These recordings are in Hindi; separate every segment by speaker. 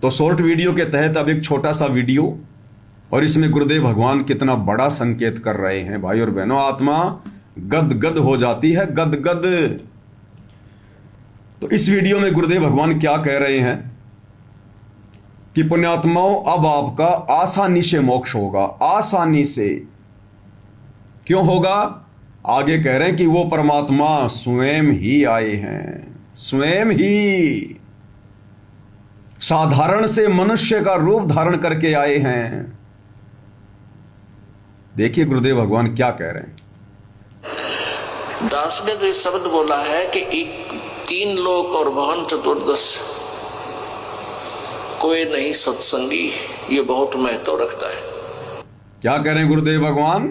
Speaker 1: तो शॉर्ट वीडियो के तहत अब एक छोटा सा वीडियो, और इसमें गुरुदेव भगवान कितना बड़ा संकेत कर रहे हैं भाई और बहनों, आत्मा गदगद हो जाती है, गदगद। तो इस वीडियो में गुरुदेव भगवान क्या कह रहे हैं कि पुण्यात्माओं, अब आपका आसानी से मोक्ष होगा, आसानी से। क्यों होगा? आगे कह रहे हैं कि वो परमात्मा स्वयं ही आए हैं, स्वयं ही साधारण से मनुष्य का रूप धारण करके आए हैं। देखिए गुरुदेव भगवान क्या कह रहे हैं।
Speaker 2: दास ने तो ये शब्द बोला है कि 3 लोक और भवन चतुर्दश कोई नहीं सत्संगी, ये बहुत महत्व रखता है।
Speaker 1: क्या कह रहे हैं गुरुदेव भगवान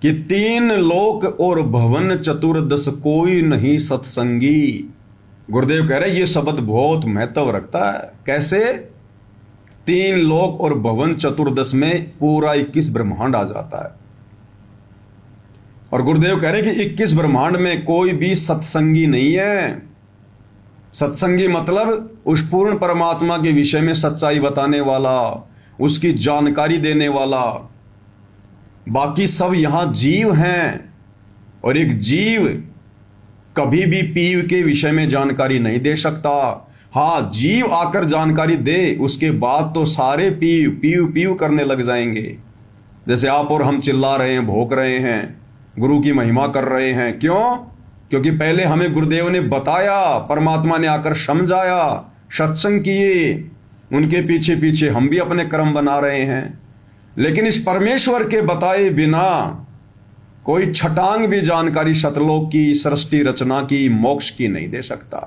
Speaker 1: कि 3 लोक और भवन चतुर्दश कोई नहीं सत्संगी। गुरुदेव कह रहे हैं ये शब्द बहुत महत्व रखता है। कैसे? 3 लोक और भवन चतुर्दश में पूरा 21 ब्रह्मांड आ जाता है। और गुरुदेव कह रहे हैं कि 21 ब्रह्मांड में कोई भी सत्संगी नहीं है। सत्संगी मतलब उस पूर्ण परमात्मा के विषय में सच्चाई बताने वाला, उसकी जानकारी देने वाला। बाकी सब यहां जीव हैं, और एक जीव कभी भी पीव के विषय में जानकारी नहीं दे सकता। हाँ, जीव आकर जानकारी दे, उसके बाद तो सारे पीव पीव पीव करने लग जाएंगे। जैसे आप और हम चिल्ला रहे हैं, भौंक रहे हैं, गुरु की महिमा कर रहे हैं। क्यों? क्योंकि पहले हमें गुरुदेव ने बताया, परमात्मा ने आकर समझाया, सत्संग किए, उनके पीछे पीछे हम भी अपने कर्म बना रहे हैं। लेकिन इस परमेश्वर के बताए बिना कोई छटांग भी जानकारी सतलोक की, सृष्टि रचना की, मोक्ष की नहीं दे सकता।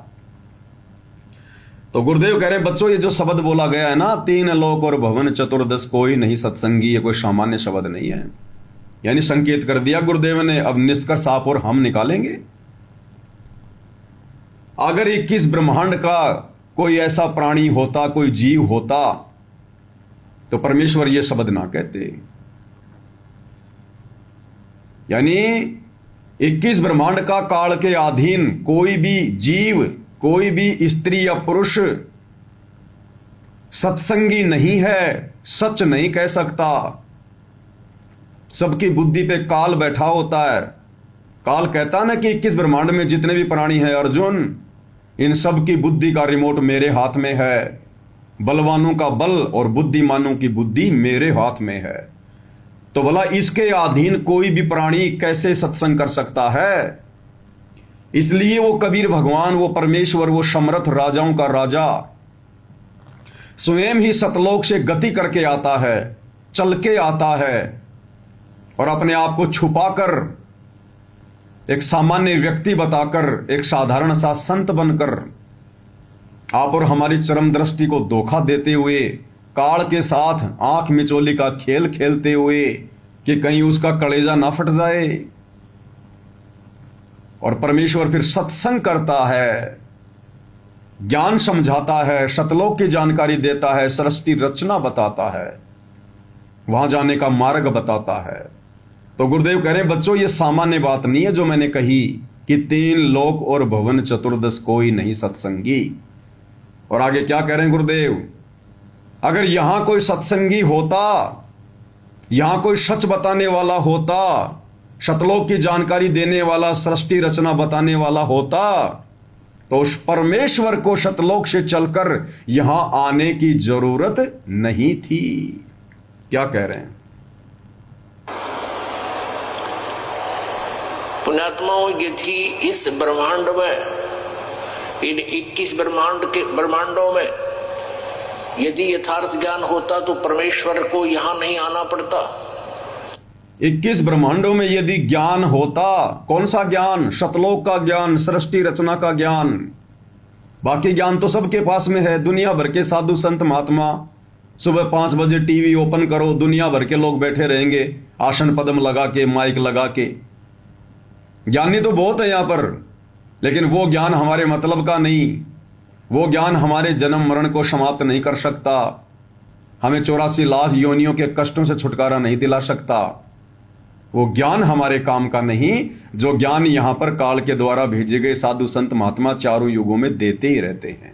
Speaker 1: तो गुरुदेव कह रहे हैं बच्चों, ये जो शब्द बोला गया है ना, 3 लोक और भवन चतुर्दश कोई नहीं सत्संगी, ये कोई सामान्य शब्द नहीं है। यानी संकेत कर दिया गुरुदेव ने। अब निष्कर्ष आप और हम निकालेंगे। अगर 21 ब्रह्मांड का कोई ऐसा प्राणी होता, कोई जीव होता, तो परमेश्वर ये शब्द ना कहते। यानी 21 ब्रह्मांड का काल के अधीन कोई भी जीव, कोई भी स्त्री या पुरुष सत्संगी नहीं है, सच नहीं कह सकता। सबकी बुद्धि पे काल बैठा होता है। काल कहता ना कि 21 ब्रह्मांड में जितने भी प्राणी हैं अर्जुन, इन सब की बुद्धि का रिमोट मेरे हाथ में है। बलवानों का बल और बुद्धिमानों की बुद्धि मेरे हाथ में है। तो भला इसके अधीन कोई भी प्राणी कैसे सत्संग कर सकता है? इसलिए वो कबीर भगवान, वो परमेश्वर, वो समर्थ राजाओं का राजा स्वयं ही सतलोक से गति करके आता है, चल के आता है, और अपने आप को छुपाकर, एक सामान्य व्यक्ति बताकर, एक साधारण सा संत बनकर आप और हमारी चरम दृष्टि को धोखा देते हुए, काल के साथ आंख मिचोली का खेल खेलते हुए कि कहीं उसका कलेजा ना फट जाए। और परमेश्वर फिर सत्संग करता है, ज्ञान समझाता है, सतलोक की जानकारी देता है, सृष्टि रचना बताता है, वहां जाने का मार्ग बताता है। तो गुरुदेव कह रहे हैं बच्चों, ये सामान्य बात नहीं है जो मैंने कही कि 3 लोक और भवन चतुर्दश कोई नहीं सत्संगी। और आगे क्या कह रहे हैं गुरुदेव? अगर यहां कोई सत्संगी होता, यहां कोई सच बताने वाला होता, सतलोक की जानकारी देने वाला, सृष्टि रचना बताने वाला होता, तो उस परमेश्वर को सतलोक से चलकर यहां आने की जरूरत नहीं थी। क्या कह रहे हैं?
Speaker 2: पुण्यात्माओं, यदि इस ब्रह्मांड में, इन 21 ब्रह्मांडों में यदि यथार्थ ज्ञान होता तो परमेश्वर को यहां नहीं आना पड़ता।
Speaker 1: 21 ब्रह्मांडों में यदि ज्ञान होता, कौन सा ज्ञान? सतलोक का ज्ञान, सृष्टि रचना का ज्ञान। बाकी ज्ञान तो सबके पास में है। दुनिया भर के साधु संत महात्मा, सुबह 5 बजे टीवी ओपन करो, दुनिया भर के लोग बैठे रहेंगे आसन पद्म लगा के, माइक लगा के। ज्ञानी तो बहुत है यहां पर, लेकिन वो ज्ञान हमारे मतलब का नहीं। वो ज्ञान हमारे जन्म मरण को समाप्त नहीं कर सकता, हमें 84 लाख योनियों के कष्टों से छुटकारा नहीं दिला सकता। वो ज्ञान हमारे काम का नहीं, जो ज्ञान यहां पर काल के द्वारा भेजे गए साधु संत महात्मा चारों युगों में देते ही रहते हैं।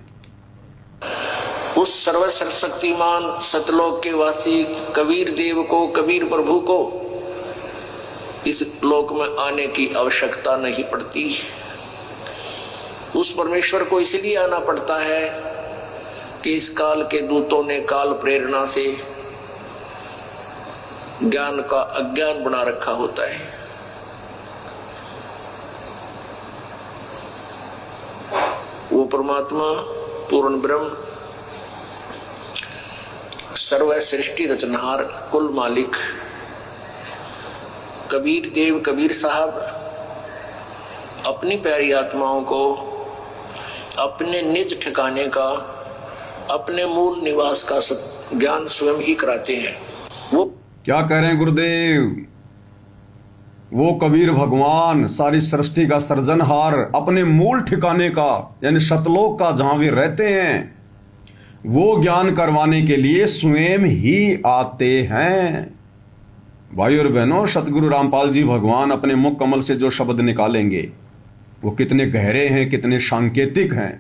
Speaker 2: उस सर्वशक्तिमान सतलोक के वासी कबीर देव को, कबीर प्रभु को इस लोक में आने की आवश्यकता नहीं पड़ती। उस परमेश्वर को इसलिए आना पड़ता है कि इस काल के दूतों ने काल प्रेरणा से ज्ञान का अज्ञान बना रखा होता है। वो परमात्मा पूर्ण ब्रह्म, सर्व सृष्टि रचनहार, कुल मालिक कबीर देव, कबीर साहब अपनी प्यारी आत्माओं को अपने निज ठिकाने का, अपने मूल निवास का ज्ञान स्वयं ही कराते हैं। वो
Speaker 1: क्या कह रहे हैं गुरुदेव? वो कबीर भगवान सारी सृष्टि का सर्जनहार, अपने मूल ठिकाने का यानी सतलोक का जहां वे रहते हैं, वो ज्ञान करवाने के लिए स्वयं ही आते हैं। भाई और बहनों, सतगुरु रामपाल जी भगवान अपने मुख कमल से जो शब्द निकालेंगे वो कितने गहरे हैं, कितने सांकेतिक हैं।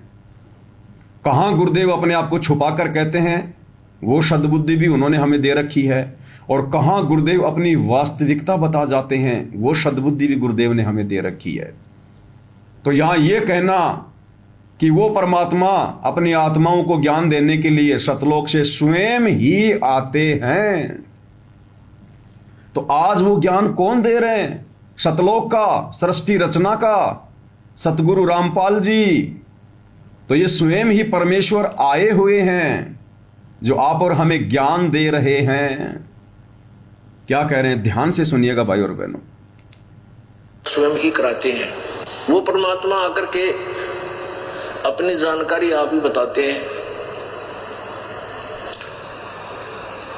Speaker 1: कहां गुरुदेव अपने आप को छुपाकर कहते हैं, वो सद्बुद्धि भी उन्होंने हमें दे रखी है, और कहां गुरुदेव अपनी वास्तविकता बता जाते हैं, वो सद्बुद्धि भी गुरुदेव ने हमें दे रखी है। तो यहां यह कहना कि वो परमात्मा अपनी आत्माओं को ज्ञान देने के लिए सतलोक से स्वयं ही आते हैं, तो आज वो ज्ञान कौन दे रहे हैं? सतलोक का, सृष्टि रचना का सतगुरु रामपाल जी। तो ये स्वयं ही परमेश्वर आए हुए हैं जो आप और हमें ज्ञान दे रहे हैं। क्या कह रहे हैं? ध्यान से सुनिएगा भाई और बहनों।
Speaker 2: स्वयं ही कराते हैं। वो परमात्मा आकर के अपनी जानकारी आप ही बताते हैं,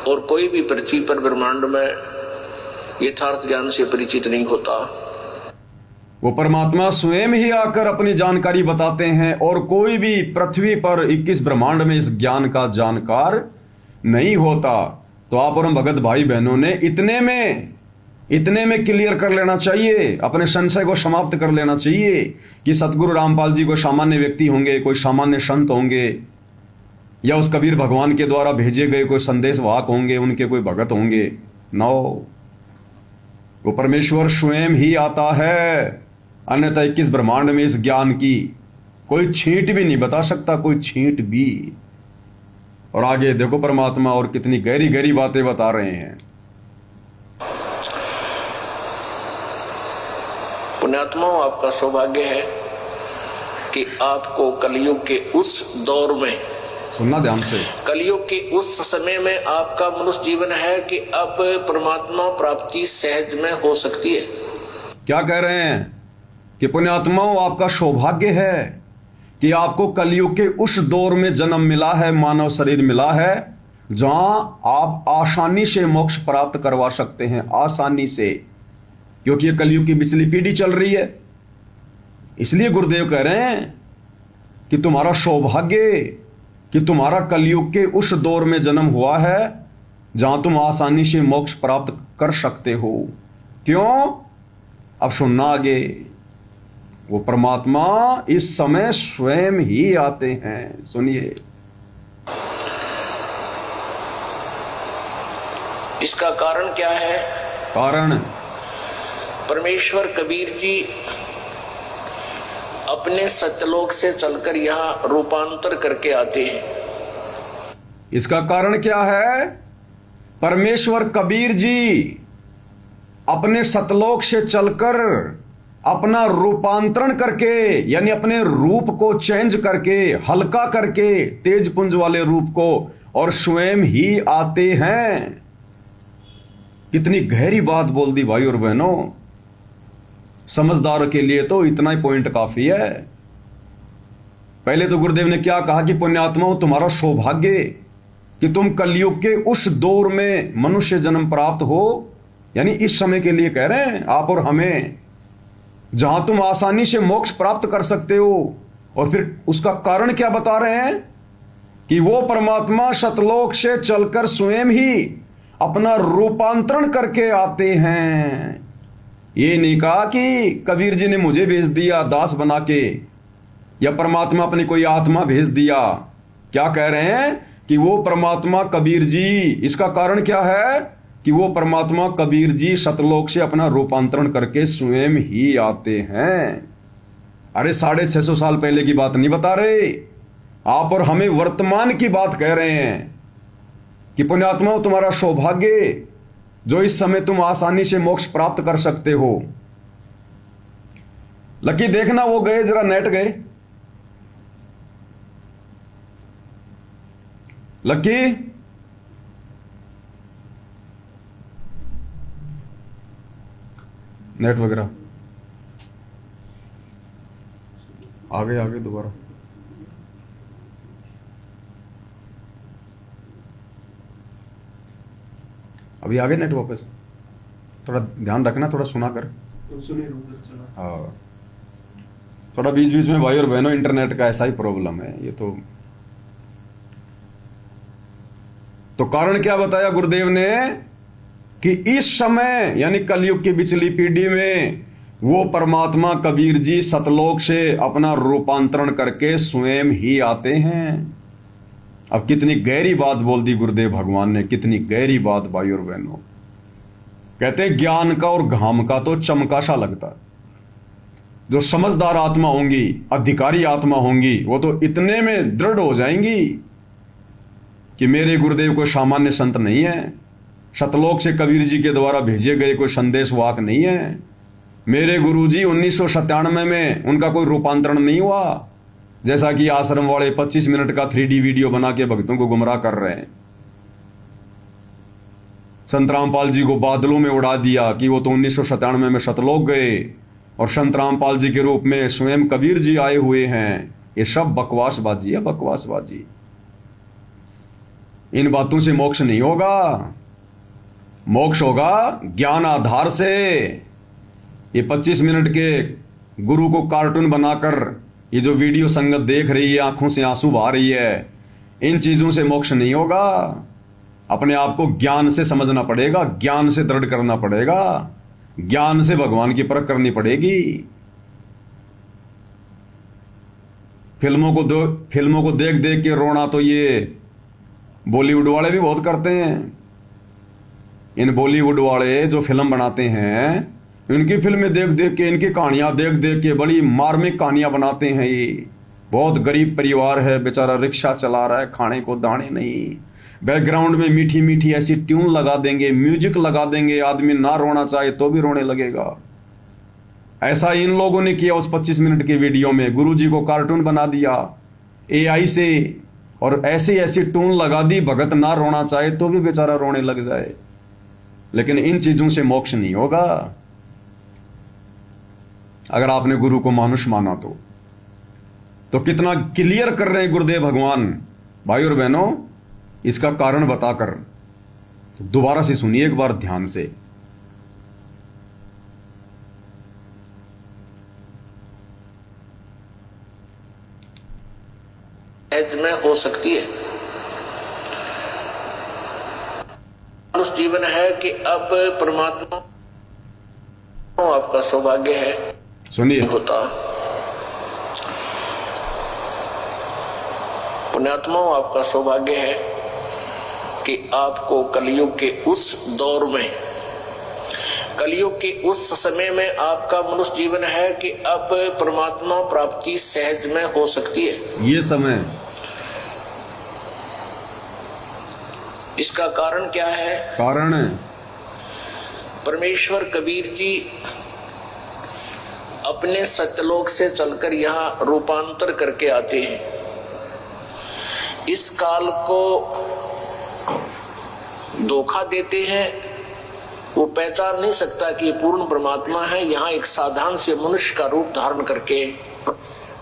Speaker 2: और कोई भी पृथ्वी पर ब्रह्मांड में यथार्थ ज्ञान से परिचित नहीं होता।
Speaker 1: वो परमात्मा स्वयं ही आकर अपनी जानकारी बताते हैं, और कोई भी पृथ्वी पर 21 ब्रह्मांड में इस ज्ञान का जानकार नहीं होता। तो आप और हम भगत भाई बहनों ने इतने में क्लियर कर लेना चाहिए, अपने संशय को समाप्त कर लेना चाहिए कि सतगुरु रामपाल जी कोई सामान्य व्यक्ति होंगे, कोई सामान्य संत होंगे, या उस कबीर भगवान के द्वारा भेजे गए कोई संदेश वाहक होंगे, उनके कोई भगत होंगे। नो, वो परमेश्वर स्वयं ही आता है, अन्यथा 21 ब्रह्मांड में इस ज्ञान की कोई छींट भी नहीं बता सकता, कोई छींट भी। और आगे देखो परमात्मा और कितनी गहरी गहरी बातें बता रहे हैं।
Speaker 2: पुण्यात्माओं, आपका सौभाग्य है कि आपको कलयुग के उस दौर में,
Speaker 1: सुनना ध्यान से,
Speaker 2: कलयुग के उस समय में आपका मनुष्य जीवन है कि अब परमात्मा प्राप्ति सहज में हो सकती है। क्या
Speaker 1: कह रहे हैं कि पुण्यात्माओं, आपका सौभाग्य है कि आपको कलयुग के उस दौर में जन्म मिला है, मानव शरीर मिला है, जहां आप आसानी से मोक्ष प्राप्त करवा सकते हैं, आसानी से, क्योंकि ये कलयुग की पिछली पीढ़ी चल रही है। इसलिए गुरुदेव कह रहे हैं कि तुम्हारा सौभाग्य कि तुम्हारा कलयुग के उस दौर में जन्म हुआ है जहां तुम आसानी से मोक्ष प्राप्त कर सकते हो। क्यों? अब सुनना आगे। वो परमात्मा इस समय स्वयं ही आते हैं। सुनिए,
Speaker 2: इसका कारण क्या है?
Speaker 1: कारण
Speaker 2: परमेश्वर कबीर जी अपने सत्यलोक से चलकर यहां रूपांतर करके आते हैं।
Speaker 1: इसका कारण क्या है? परमेश्वर कबीर जी अपने सतलोक से चलकर अपना रूपांतरण करके, यानी अपने रूप को चेंज करके, हल्का करके, तेज पुंज वाले रूप को, और स्वयं ही आते हैं। कितनी गहरी बात बोल दी भाई और बहनों। समझदार के लिए तो इतना ही पॉइंट काफी है। पहले तो गुरुदेव ने क्या कहा कि पुण्यात्माओं, तुम्हारा सौभाग्य कि तुम कलयुग के उस दौर में मनुष्य जन्म प्राप्त हो, यानी इस समय के लिए कह रहे हैं आप और हमें, जहां तुम आसानी से मोक्ष प्राप्त कर सकते हो। और फिर उसका कारण क्या बता रहे हैं कि वो परमात्मा सतलोक से चलकर स्वयं ही अपना रूपांतरण करके आते हैं। ये नहीं कहा कि कबीर जी ने मुझे भेज दिया दास बना के, या परमात्मा अपनी कोई आत्मा भेज दिया। क्या कह रहे हैं कि वो परमात्मा कबीर जी, इसका कारण क्या है कि वो परमात्मा कबीर जी सतलोक से अपना रूपांतरण करके स्वयं ही आते हैं। अरे 650 साल पहले की बात नहीं बता रहे आप, और हमें वर्तमान की बात कह रहे हैं कि पुण्यात्माओं, तुम्हारा सौभाग्य जो इस समय तुम आसानी से मोक्ष प्राप्त कर सकते हो। लकी देखना, वो गए, जरा नेट गए। लकी नेट वगैरह आगे दोबारा। अभी आगे नेट वापस। थोड़ा ध्यान रखना, थोड़ा सुना कर। हाँ, थोड़ा बीच बीच में भाई और बहनों, इंटरनेट का ऐसा ही प्रॉब्लम है ये तो कारण क्या बताया गुरुदेव ने कि इस समय यानी कलयुग की पिछली पीढ़ी में वो परमात्मा कबीर जी सतलोक से अपना रूपांतरण करके स्वयं ही आते हैं। अब कितनी गहरी बात बोल दी गुरुदेव भगवान ने, कितनी गहरी बात भाई और बहनों। कहते ज्ञान का और घाम का तो चमका सा लगता। जो समझदार आत्मा होंगी, अधिकारी आत्मा होंगी, वो तो इतने में दृढ़ हो जाएंगी कि मेरे गुरुदेव कोई सामान्य संत नहीं है, सतलोक से कबीर जी के द्वारा भेजे गए कोई संदेश वाक नहीं है। मेरे गुरुजी 1997 में उनका कोई रूपांतरण नहीं हुआ, जैसा कि आश्रम वाले 25 मिनट का 3D वीडियो बना के भक्तों को गुमराह कर रहे हैं। संत रामपाल जी को बादलों में उड़ा दिया कि वो तो 1997 में सतलोक गए और संत रामपाल जी के रूप में स्वयं कबीर जी आए हुए हैं। ये सब बकवासबाजी है, बकवासबाजी। इन बातों से मोक्ष नहीं होगा। मोक्ष होगा ज्ञान आधार से। ये 25 मिनट के गुरु को कार्टून बनाकर ये जो वीडियो संगत देख रही है, आंखों से आंसू बहा रही है, इन चीजों से मोक्ष नहीं होगा। अपने आप को ज्ञान से समझना पड़ेगा, ज्ञान से दृढ़ करना पड़ेगा, ज्ञान से भगवान की परख करनी पड़ेगी। फिल्मों को देख देख के रोना तो ये बॉलीवुड वाले भी बहुत करते हैं। इन बॉलीवुड वाले जो फिल्म बनाते हैं, इनकी फिल्में देख देख के, इनकी कहानियां देख देख के बड़ी मार्मिक कहानियां बनाते हैं। ये बहुत गरीब परिवार है, बेचारा रिक्शा चला रहा है, खाने को दाने नहीं, बैकग्राउंड में मीठी मीठी ऐसी ट्यून लगा देंगे, म्यूजिक लगा देंगे, आदमी ना रोना चाहे तो भी रोने लगेगा। ऐसा इन लोगों ने किया उस 25 मिनट के वीडियो में। गुरुजी को कार्टून बना दिया AI से और ऐसी ऐसी ट्यून लगा दी, भगत ना रोना चाहे तो भी बेचारा रोने लग जाए। लेकिन इन चीजों से मोक्ष नहीं होगा। अगर आपने गुरु को मानुष माना तो कितना क्लियर कर रहे हैं गुरुदेव भगवान। भाई और बहनों, इसका कारण बताकर दोबारा से सुनिए एक बार ध्यान से।
Speaker 2: में हो सकती है। उस जीवन है कि अब परमात्मा आपका सौभाग्य है,
Speaker 1: सुनिए,
Speaker 2: होता पुण्यात्माओं आपका सौभाग्य है कि आपको कलयुग के उस दौर में, कलयुग के उस समय में आपका मनुष्य जीवन है कि अब परमात्मा प्राप्ति सहज में हो सकती है।
Speaker 1: ये समय,
Speaker 2: इसका कारण क्या है?
Speaker 1: कारण
Speaker 2: परमेश्वर कबीर जी अपने सत्यलोक से चलकर यहाँ रूपांतर करके आते हैं। इस काल को धोखा देते हैं। वो पहचान नहीं सकता कि ये पूर्ण परमात्मा है। यहाँ एक साधारण से मनुष्य का रूप धारण करके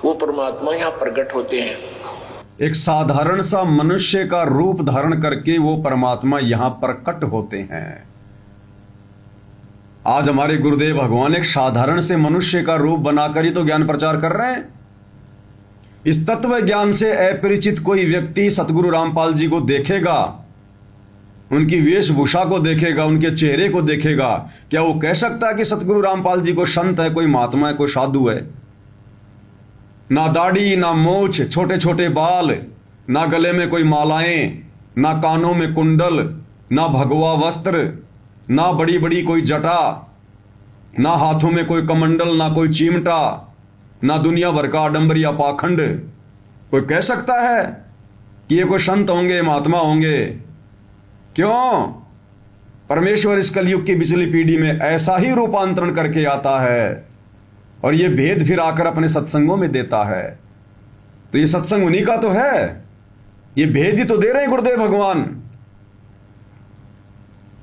Speaker 2: वो परमात्मा यहाँ प्रकट होते हैं।
Speaker 1: एक साधारण सा मनुष्य का रूप धारण करके वो परमात्मा यहां प्रकट होते हैं। आज हमारे गुरुदेव भगवान एक साधारण से मनुष्य का रूप बनाकर ही तो ज्ञान प्रचार कर रहे हैं। इस तत्व ज्ञान से अपरिचित कोई व्यक्ति सतगुरु रामपाल जी को देखेगा, उनकी वेशभूषा को देखेगा, उनके चेहरे को देखेगा, क्या वो कह सकता है कि सतगुरु रामपाल जी को संत है, कोई महात्मा है, कोई साधु है? ना दाढ़ी, ना मूछ, छोटे छोटे बाल, ना गले में कोई मालाएं, ना कानों में कुंडल, ना भगवा वस्त्र, ना बड़ी बड़ी कोई जटा, ना हाथों में कोई कमंडल, ना कोई चिमटा, ना दुनिया भर का आडंबर या पाखंड। कोई कह सकता है कि ये कोई संत होंगे, महात्मा होंगे? क्यों? परमेश्वर इस कलयुग की बिचली पीढ़ी में ऐसा ही रूपांतरण करके आता है और ये भेद फिर आकर अपने सत्संगों में देता है। तो ये सत्संग उन्हीं का तो है, ये भेद ही तो दे रहे हैं गुरुदेव भगवान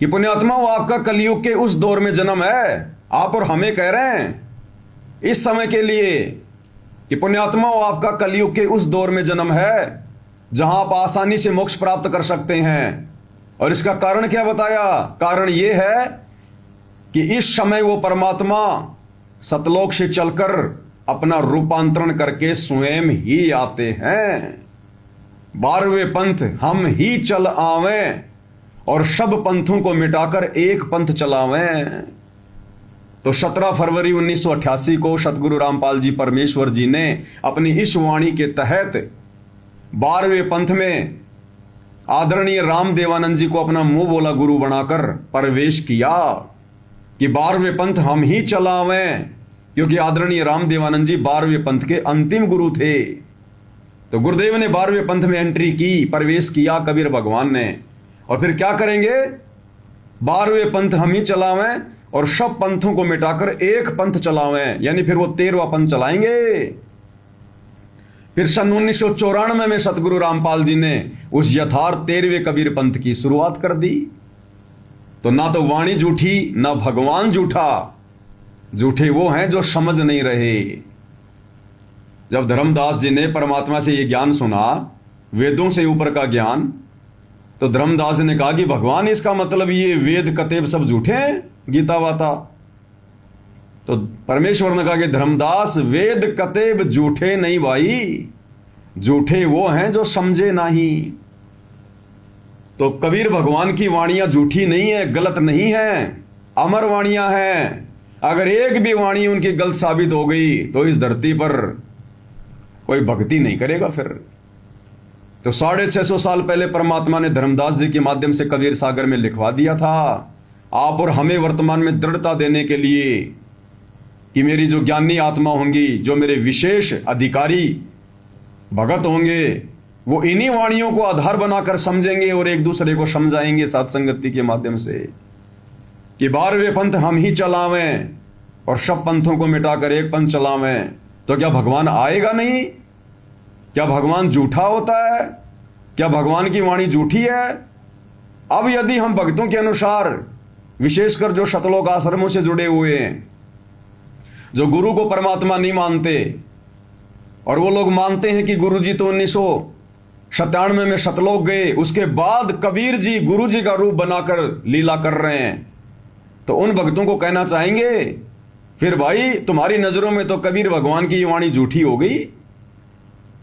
Speaker 1: कि पुण्यात्माओं, आपका कलयुग के उस दौर में जन्म है। आप और हमें कह रहे हैं इस समय के लिए कि पुण्यात्माओं, आपका कलयुग के उस दौर में जन्म है जहां आप आसानी से मोक्ष प्राप्त कर सकते हैं। और इसका कारण क्या बताया? कारण यह है कि इस समय वो परमात्मा सतलोक से चलकर अपना रूपांतरण करके स्वयं ही आते हैं। 12वें पंथ हम ही चल आवें और सब पंथों को मिटाकर एक पंथ चलावें। तो 17 फरवरी 1988 को सतगुरु रामपाल जी परमेश्वर जी ने अपनी इस वाणी के तहत 12वें पंथ में आदरणीय राम देवानंद जी को अपना मुंह बोला गुरु बनाकर प्रवेश किया कि 12वें पंथ हम ही चलावें, क्योंकि आदरणीय राम देवानंद जी 12वें पंथ के अंतिम गुरु थे। तो गुरुदेव ने 12वें पंथ में एंट्री की, प्रवेश किया कबीर भगवान ने। और फिर क्या करेंगे? 12वें पंथ हम ही चलावें और सब पंथों को मिटाकर एक पंथ चलावें, यानी फिर वो 13वां पंथ चलाएंगे। फिर सन 1994 में सतगुरु रामपाल जी ने उस यथार्थ 13वें कबीर पंथ की शुरुआत कर दी। तो ना तो वाणी झूठी, ना भगवान झूठा, झूठे वो हैं जो समझ नहीं रहे। जब धर्मदास जी ने परमात्मा से ये ज्ञान सुना, वेदों से ऊपर का ज्ञान, तो धर्मदास जी ने कहा कि भगवान, इसका मतलब ये वेद कतेब सब झूठे हैं, गीता वाता। तो परमेश्वर ने कहा कि धर्मदास, वेद कतेब झूठे नहीं भाई, झूठे वो हैं जो समझे नहीं। तो कबीर भगवान की वाणियां झूठी नहीं है, गलत नहीं है, अमर वाणियां हैं। अगर एक भी वाणी उनकी गलत साबित हो गई तो इस धरती पर कोई भक्ति नहीं करेगा फिर। तो 650 साल पहले परमात्मा ने धर्मदास जी के माध्यम से कबीर सागर में लिखवा दिया था, आप और हमें वर्तमान में दृढ़ता देने के लिए कि मेरी जो ज्ञानी आत्मा होंगी, जो मेरे विशेष अधिकारी भगत होंगे, वो इन्हीं वाणियों को आधार बनाकर समझेंगे और एक दूसरे को समझाएंगे सत्संगति के माध्यम से कि 12वें पंथ हम ही चलावें और सब पंथों को मिटाकर एक पंथ चलावें। तो क्या भगवान आएगा नहीं? क्या भगवान झूठा होता है? क्या भगवान की वाणी झूठी है? अब यदि हम भक्तों के अनुसार, विशेषकर जो शतलोक आश्रमों से जुड़े हुए हैं, जो गुरु को परमात्मा नहीं मानते, और वो लोग मानते हैं कि गुरु जी तो 1997 में शतलोक गए, उसके बाद कबीर जी गुरु जी का रूप बनाकर लीला कर रहे हैं, तो उन भक्तों को कहना चाहेंगे, फिर भाई तुम्हारी नजरों में तो कबीर भगवान की वाणी झूठी हो गई।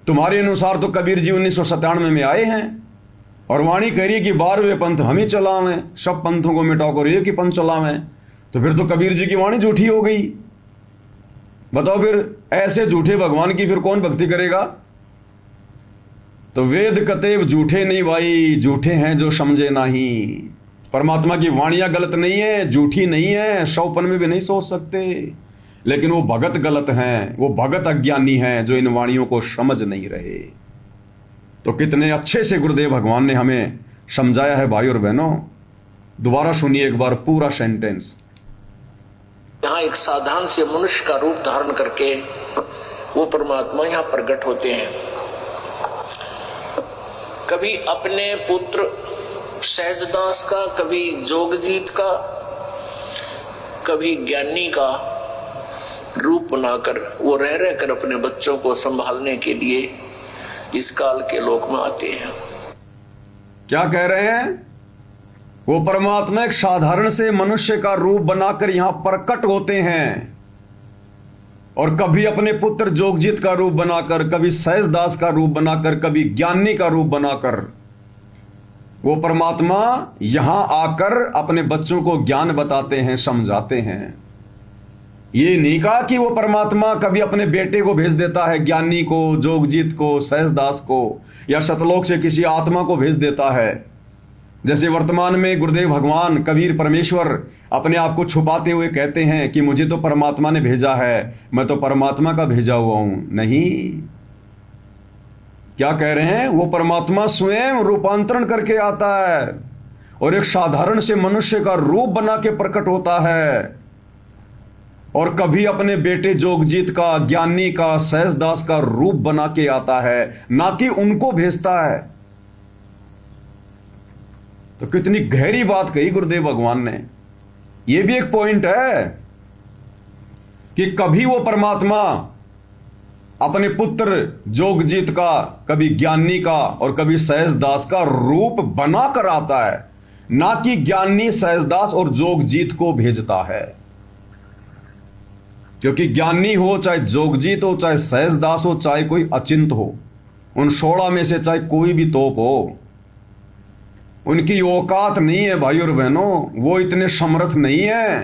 Speaker 1: तुम्हारे अनुसार तो कबीर जी 1997 में आए हैं और वाणी कह रही है कि 12वें पंथ हम ही चलावें, सब पंथों को मिटाकर एक ही पंथ चलावें। तो फिर तो कबीर जी की वाणी झूठी हो गई। बताओ फिर ऐसे झूठे भगवान की फिर कौन भक्ति करेगा? तो वेद कतेब झूठे नहीं भाई, झूठे हैं जो समझे नहीं। परमात्मा की वाणियां गलत नहीं है, झूठी नहीं है, सौपन में भी नहीं सोच सकते, लेकिन वो भगत गलत हैं, वो भगत अज्ञानी हैं जो इन वाणियों को समझ नहीं रहे। तो कितने अच्छे से गुरुदेव भगवान ने हमें समझाया है भाई और बहनों। दोबारा सुनिए एक बार पूरा सेंटेंस।
Speaker 2: यहाँ एक साधारण से मनुष्य का रूप धारण करके वो परमात्मा यहाँ प्रकट होते हैं। कभी अपने पुत्र सहजदास का, कभी जोगजीत का, कभी ज्ञानी का रूप बनाकर वो रह रहकर अपने बच्चों को संभालने के लिए इस काल के लोक में आते हैं।
Speaker 1: क्या कह रहे हैं? वो परमात्मा एक साधारण से मनुष्य का रूप बनाकर यहां प्रकट होते हैं, और कभी अपने पुत्र जोगजीत का रूप बनाकर, कभी सहजदास का रूप बनाकर, कभी ज्ञानी का रूप बनाकर वो परमात्मा यहां आकर अपने बच्चों को ज्ञान बताते हैं, समझाते हैं। ये नहीं कहा कि वो परमात्मा कभी अपने बेटे को भेज देता है, ज्ञानी को, जोगजीत को, सहजदास को, या सतलोक से किसी आत्मा को भेज देता है। जैसे वर्तमान में गुरुदेव भगवान, कबीर, परमेश्वर अपने आप को छुपाते हुए कहते हैं कि मुझे तो परमात्मा ने भेजा है, मैं तो परमात्मा का भेजा हुआ हूं। नहीं, क्या कह रहे हैं? वो परमात्मा स्वयं रूपांतरण करके आता है और एक साधारण से मनुष्य का रूप बना के प्रकट होता है, और कभी अपने बेटे जोगजीत का, ज्ञानी का, सहजदास का रूप बना के आता है, ना कि उनको भेजता है। तो कितनी गहरी बात कही गुरुदेव भगवान ने। यह भी एक पॉइंट है कि कभी वो परमात्मा अपने पुत्र जोगजीत का, कभी ज्ञानी का और कभी सहजदास का रूप बनाकर आता है, ना कि ज्ञानी, सहजदास और जोगजीत को भेजता है। क्योंकि ज्ञानी हो, चाहे जोगजीत हो, चाहे सहजदास हो, चाहे कोई अचिंत हो, उन 16 में से चाहे कोई भी तोप हो, उनकी औकात नहीं है भाई और बहनों। वो इतने समर्थ नहीं है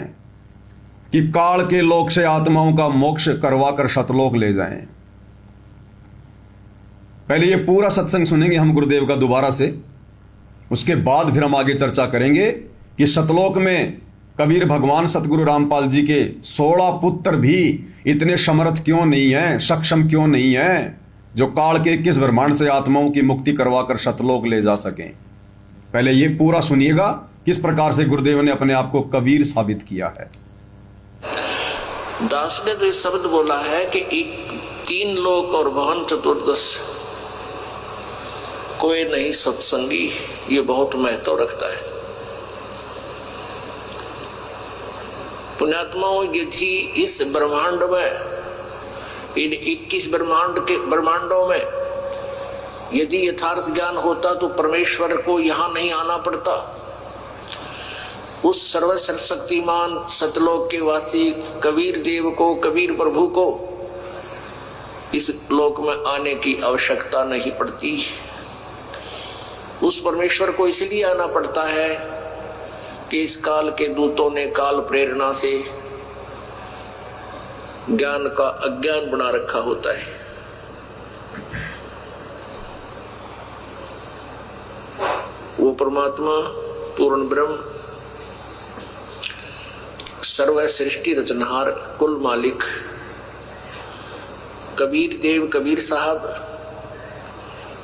Speaker 1: कि काल के लोक से आत्माओं का मोक्ष करवाकर सतलोक ले जाएं। पहले ये पूरा सत्संग सुनेंगे हम गुरुदेव का दोबारा से, उसके बाद फिर हम आगे चर्चा करेंगे कि सतलोक में कबीर भगवान सतगुरु रामपाल जी के 16 पुत्र भी इतने समर्थ क्यों नहीं हैं, सक्षम क्यों नहीं हैं, जो काल के 21 ब्रह्मांड से आत्माओं की मुक्ति करवाकर सतलोक ले जा सकें। पहले ये पूरा सुनिएगा किस प्रकार से गुरुदेव ने अपने आप को कबीर साबित किया है।
Speaker 2: दास ने तो इस शब्द बोला है कि 3 लोक और भवन चतुर्दश कोई नहीं सत्संगी, ये बहुत महत्व रखता है। पुण्यात्माओं, यदि इस ब्रह्मांड में, इन 21 ब्रह्मांडों में यदि यथार्थ ज्ञान होता तो परमेश्वर को यहां नहीं आना पड़ता। उस सर्वशक्तिमान सतलोक के वासी कबीर देव को, कबीर प्रभु को इस लोक में आने की आवश्यकता नहीं पड़ती। उस परमेश्वर को इसलिए आना पड़ता है कि इस काल के दूतों ने काल प्रेरणा से ज्ञान का अज्ञान बना रखा होता है। वो परमात्मा पूर्ण ब्रह्म, सर्व सृष्टि रचनहार, कुल मालिक कबीर देव, कबीर साहब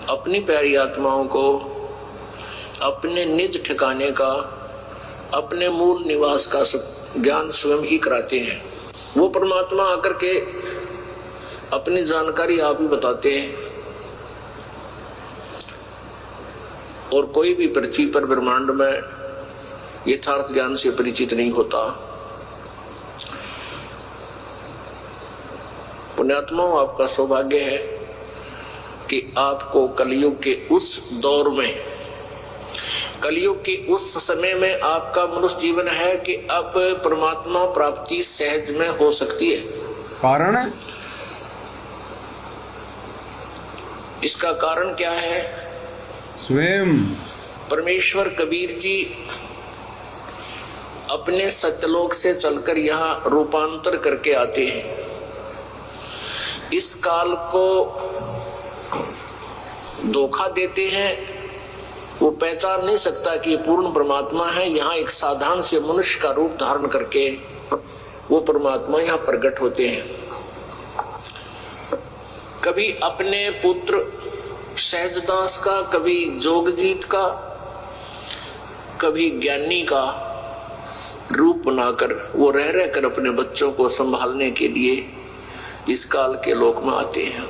Speaker 2: अपनी प्यारी आत्माओं को अपने निज ठिकाने का, अपने मूल निवास का ज्ञान स्वयं ही कराते हैं। वो परमात्मा आकर के अपनी जानकारी आप ही बताते हैं, और कोई भी पृथ्वी पर ब्रह्मांड में यथार्थ ज्ञान से परिचित नहीं होता। पुण्यात्माओं, आपका सौभाग्य है कि आपको कलयुग के उस दौर में, कलयुग के उस समय में आपका मनुष्य जीवन है कि अब परमात्मा प्राप्ति सहज में हो सकती है।
Speaker 1: कारण है?
Speaker 2: इसका कारण क्या है?
Speaker 1: स्वयं
Speaker 2: परमेश्वर कबीर जी अपने सत्यलोक से चलकर यहाँ रूपांतर करके आते हैं। इस काल को धोखा देते हैं। वो पहचान नहीं सकता कि ये पूर्ण परमात्मा है। यहाँ एक साधारण से मनुष्य का रूप धारण करके वो परमात्मा यहाँ प्रकट होते हैं। कभी अपने पुत्र सहजदास का, कभी जोगजीत का, कभी ज्ञानी का रूप बनाकर वो रह रहकर अपने बच्चों को संभालने के लिए इस काल के लोक में आते हैं।